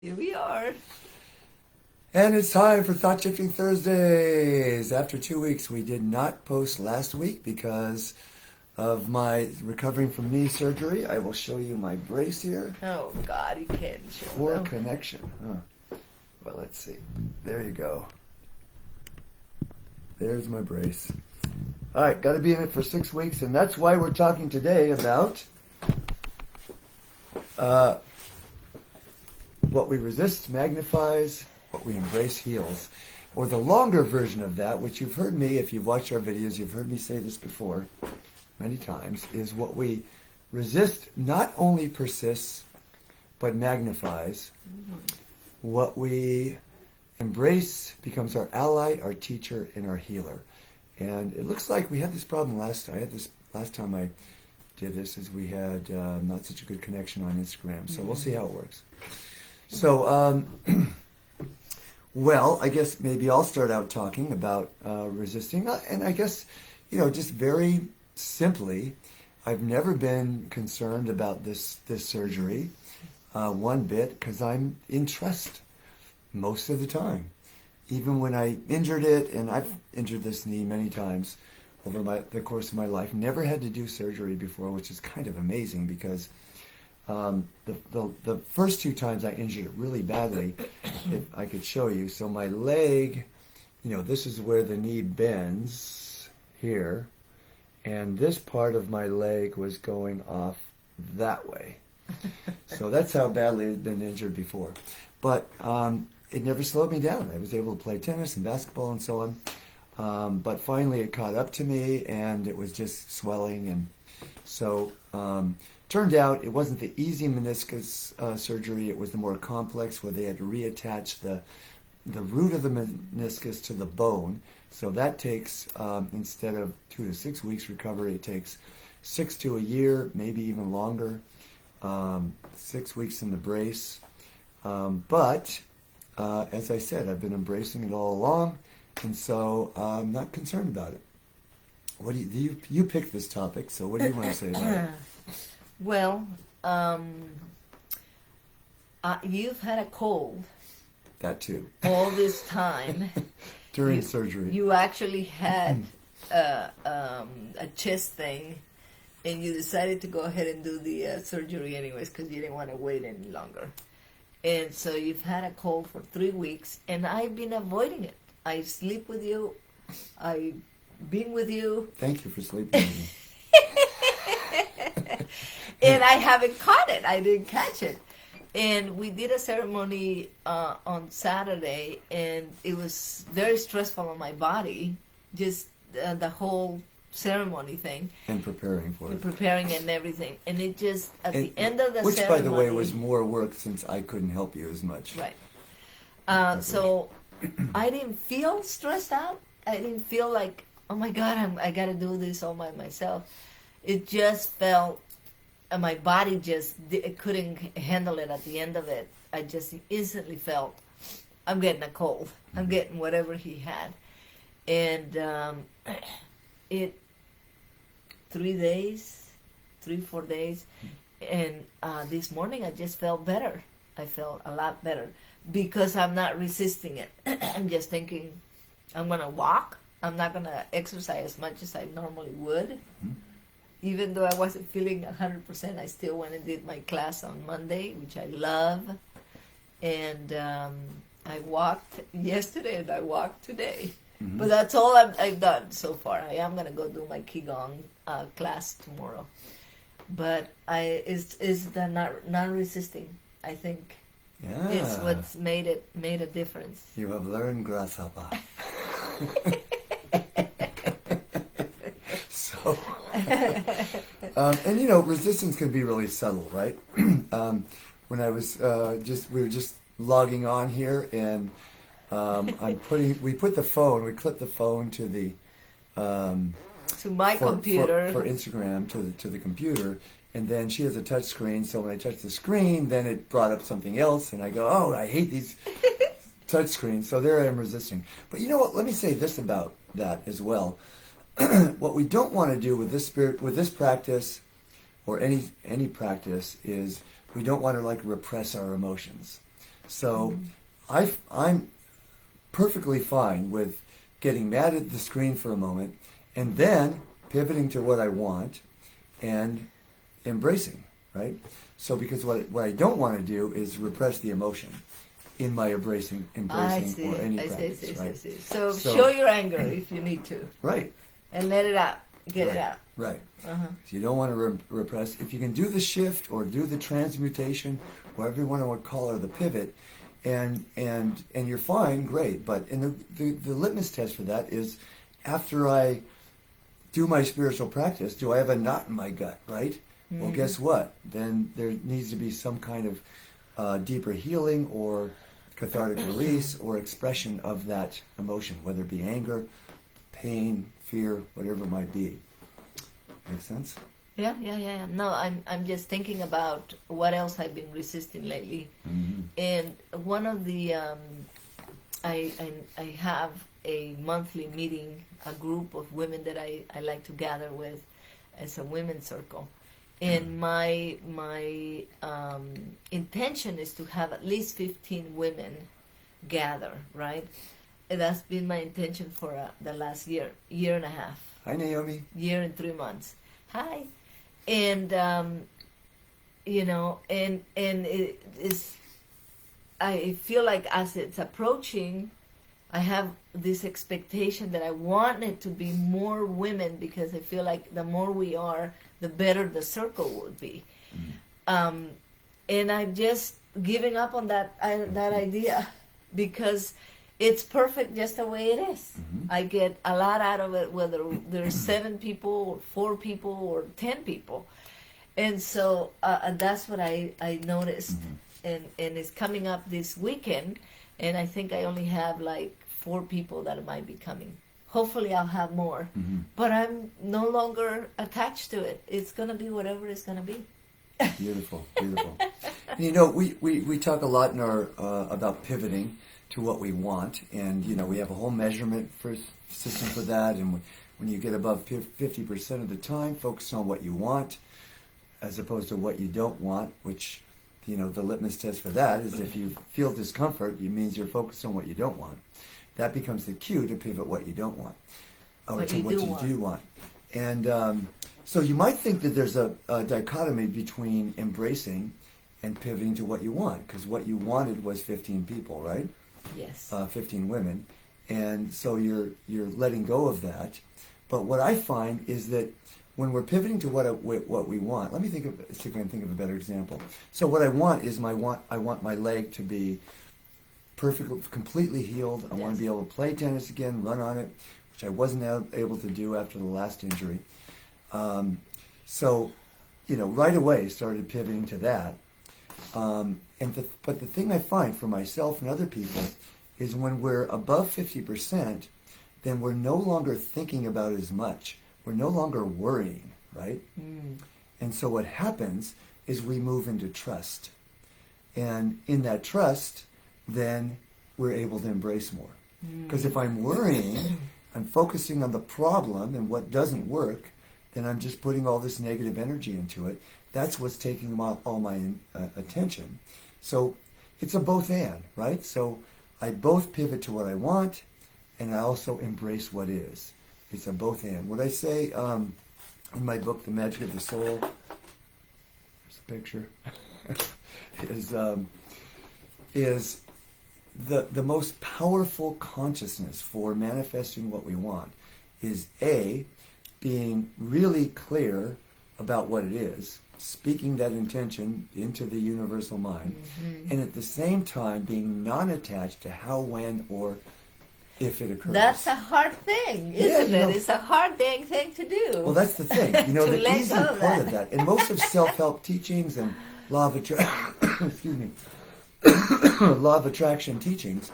Here we are. And it's time for Thought Shifting Thursdays. After 2 weeks, we did not post last week because of my recovering from knee surgery. I will show you my brace here. Oh God, you can't show Poor them. connection. Well, let's see. There you go. There's my brace. All right, got to be in it for 6 weeks, and that's why we're talking today about what we resist magnifies, what we embrace heals. Or the longer version of that, which you've heard me, if you've watched our videos, you've heard me say this before many times, is what we resist not only persists, but magnifies. What we embrace becomes our ally, our teacher, and our healer. And it looks like we had this problem last time I did this, is we had not such a good connection on Instagram. So we'll see how it works. So, well, I guess maybe I'll start out talking about resisting. And I guess, just very simply, I've never been concerned about this surgery one bit, because I'm in trust most of the time. Even when I injured it, and I've injured this knee many times over the course of my life, never had to do surgery before, which is kind of amazing because the first two times I injured it really badly, if I could show you. So my leg, this is where the knee bends here, and this part of my leg was going off that way. So that's how badly it had been injured before. But it never slowed me down. I was able to play tennis and basketball and so on. But finally it caught up to me, and it was just swelling. And so turned out it wasn't the easy meniscus surgery. It was the more complex, where they had to reattach the root of the meniscus to the bone. So that takes, instead of 2 to 6 weeks recovery, it takes 6 to a year, maybe even longer. 6 weeks in the brace. But as I said, I've been embracing it all along, and so I'm not concerned about it. What do you picked this topic, so what do you want to say about it? Well, you've had a cold That too. all this time. During surgery. You actually had a chest thing, and you decided to go ahead and do the surgery anyways because you didn't want to wait any longer. And so you've had a cold for 3 weeks, and I've been avoiding it. I sleep with you. I've been with you. Thank you for sleeping with me. And I haven't caught it. I didn't catch it. And we did a ceremony on Saturday, and it was very stressful on my body, just the whole ceremony thing. And preparing for it. Preparing and everything. And it just, at the end of the which, ceremony... by the way, was more work since I couldn't help you as much. Right. So I didn't feel stressed out. I didn't feel like, oh my God, I got to do this all by myself. It just felt... my body just couldn't handle it at the end of it. I just instantly felt, I'm getting a cold. I'm getting whatever he had. And 3-4 days. And this morning I just felt better. I felt a lot better because I'm not resisting it. I'm just thinking, I'm going to walk. I'm not going to exercise as much as I normally would. Even though I wasn't feeling 100%, I still went and did my class on Monday, which I love. And I walked yesterday and I walked today. Mm-hmm. But that's all I've done so far. I am going to go do my Qigong class tomorrow. But it's the non-resisting, I think. Yeah. It's what's made a difference. You have learned grasshopper. So... and resistance can be really subtle, right? When I was we were just logging on here, and we clipped the phone to the to my computer for Instagram to the computer, and then she has a touch screen. So when I touched the screen, then it brought up something else, and I go, oh, I hate these touch screens. So there I am resisting. But you know what? Let me say this about that as well. What we don't want to do with this practice, or any practice, is we don't want to repress our emotions. So I'm perfectly fine with getting mad at the screen for a moment and then pivoting to what I want and embracing, right? So because what I don't want to do is repress the emotion in my embracing or any practice, right? I see. So show your anger if you need to. Right. And let it out. Get it out. Right. Uh-huh. So you don't want to repress. If you can do the shift or do the transmutation, whatever you want to call it, the pivot, and you're fine, great. But the litmus test for that is after I do my spiritual practice, do I have a knot in my gut, right? Mm-hmm. Well, guess what? Then there needs to be some kind of deeper healing or cathartic release or expression of that emotion, whether it be anger, pain, fear, whatever it might be. Make sense? Yeah. No, I'm just thinking about what else I've been resisting lately. Mm-hmm. And one of the I have a monthly meeting, a group of women that I like to gather with as a women's circle. And my intention is to have at least 15 women gather, right? And that's been my intention for the last year and a half. Hi, Naomi. Year and 3 months. Hi. And, you know, and it is, I feel like as it's approaching, I have this expectation that I want it to be more women because I feel like the more we are, the better the circle would be. Mm-hmm. And I'm just giving up on that idea because it's perfect just the way it is. Mm-hmm. I get a lot out of it, whether there's 7 people or 4 people or 10 people. And so that's what I noticed. Mm-hmm. And it's coming up this weekend. And I think I only have like 4 people that might be coming. Hopefully I'll have more. Mm-hmm. But I'm no longer attached to it. It's going to be whatever it's going to be. Beautiful. And, you know, we talk a lot in our about pivoting to what we want. And, you know, we have a whole measurement system for that. And when you get above 50% of the time, focus on what you want as opposed to what you don't want, which, you know, the litmus test for that is if you feel discomfort, it means you're focused on what you don't want. That becomes the cue to pivot what you don't want, or to what you do want. And so you might think that there's a dichotomy between embracing and pivoting to what you want, because what you wanted was 15 people, right? Yes. 15 women, and so you're letting go of that. But what I find is that when we're pivoting to what we want, let me see if I can think of a better example. So what I want is I want my leg to be perfectly, completely healed. I want to be able to play tennis again, run on it, which I wasn't able to do after the last injury. So, you know, right away started pivoting to that. But the thing I find for myself and other people is when we're above 50%, then we're no longer thinking about as much. We're no longer worrying, right? Mm. And so what happens is we move into trust. And in that trust, then we're able to embrace more. Because if I'm worrying, I'm focusing on the problem and what doesn't work, then I'm just putting all this negative energy into it. That's what's taking all my attention. So it's a both and, right? So I both pivot to what I want, and I also embrace what is. It's a both and. What I say in my book, The Magic of the Soul, there's a picture, is the most powerful consciousness for manifesting what we want is A, being really clear about what it is, speaking that intention into the universal mind, and at the same time being non-attached to how, when, or if it occurs. That's a hard thing, isn't it? It's a hard thing to do. Well, that's the thing. You know, the easy part of that, and most of self-help teachings and law of attraction, law of attraction teachings,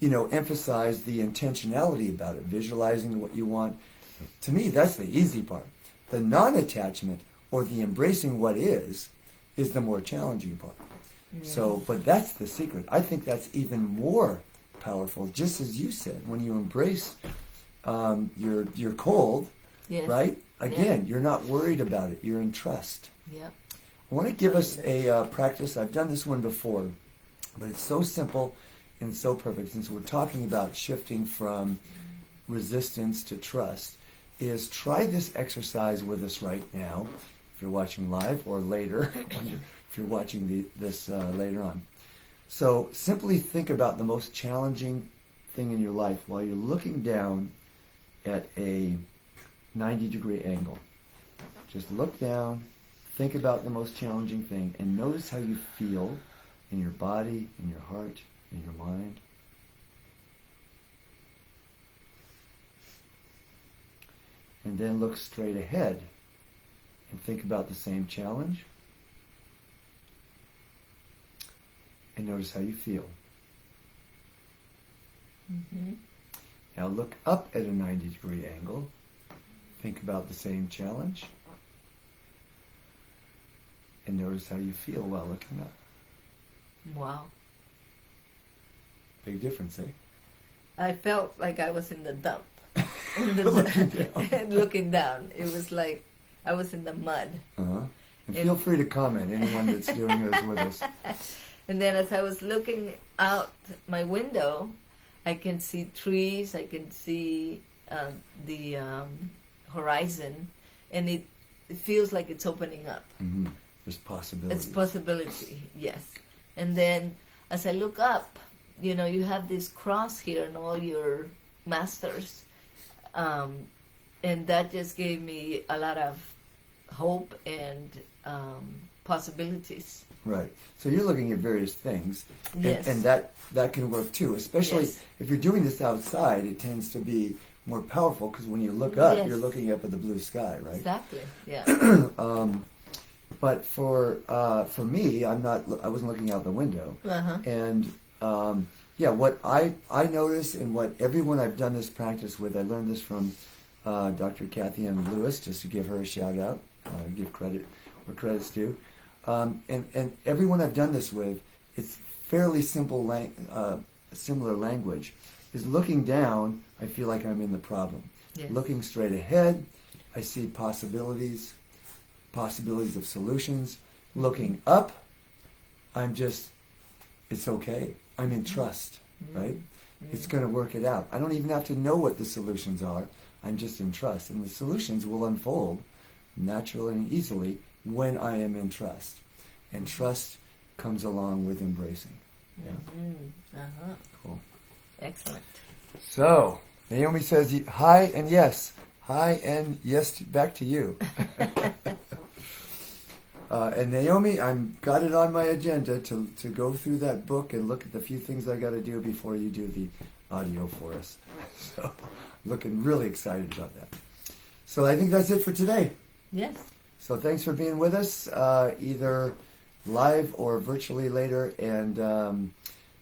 you know, emphasize the intentionality about it, visualizing what you want. To me, that's the easy part. The non-attachment or the embracing what is the more challenging part. Yeah. So, but that's the secret. I think that's even more powerful, just as you said, when you embrace your cold, right? Again, you're not worried about it. You're in trust. Yeah. I want to give us a practice. I've done this one before. But it's so simple and so perfect. Since we're talking about shifting from resistance to trust, is try this exercise with us right now, if you're watching live, or later, if you're watching this later on. So simply think about the most challenging thing in your life while you're looking down at a 90-degree angle. Just look down, think about the most challenging thing, and notice how you feel in your body, in your heart, in your mind. And then look straight ahead and think about the same challenge. And notice how you feel. Mm-hmm. Now look up at a 90-degree angle. Think about the same challenge. And notice how you feel while looking up. Wow. Big difference, eh? I felt like I was in the dump. Looking down. And looking down. It was like I was in the mud. Uh-huh. And feel free to comment, anyone that's doing this with us. And then as I was looking out my window, I can see trees, I can see the horizon, and it feels like it's opening up. Mm-hmm. There's possibility. It's possibility, yes. And then as I look up, you know, you have this cross here and all your masters. And that just gave me a lot of hope and possibilities. Right. So you're looking at various things. Yes. And that can work too, especially Yes. if you're doing this outside. It tends to be more powerful because when you look up, Yes. you're looking up at the blue sky, right? Exactly, yeah. But for me, I wasn't looking out the window. Uh-huh. And what I notice and what everyone I've done this practice with, I learned this from Dr. Kathy Ann Lewis, just to give her a shout out, give credit where credit's due. And everyone I've done this with, it's fairly simple, similar language. Is looking down, I feel like I'm in the problem. Yes. Looking straight ahead, I see possibilities of solutions. Looking up, it's okay. I'm in trust, right? It's going to work it out. I don't even have to know what the solutions are. I'm just in trust. And the solutions will unfold naturally and easily when I am in trust. And trust comes along with embracing. Yeah. Uh-huh. Cool. Excellent. So, Naomi says, hi and yes. Hi and yes, back to you. And Naomi, I've got it on my agenda to go through that book and look at the few things I got to do before you do the audio for us. So, looking really excited about that. So I think that's it for today. Yes. So thanks for being with us, either live or virtually later, and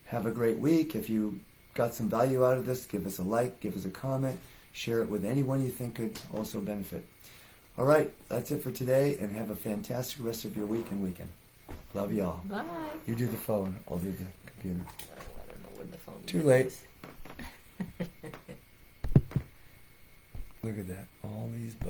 have a great week. If you got some value out of this, give us a like, give us a comment, share it with anyone you think could also benefit. All right, that's it for today, and have a fantastic rest of your week and weekend. Love y'all. Bye. You do the phone, I'll do the computer. I don't know where the phone Too is. late. Look at that, all these buttons.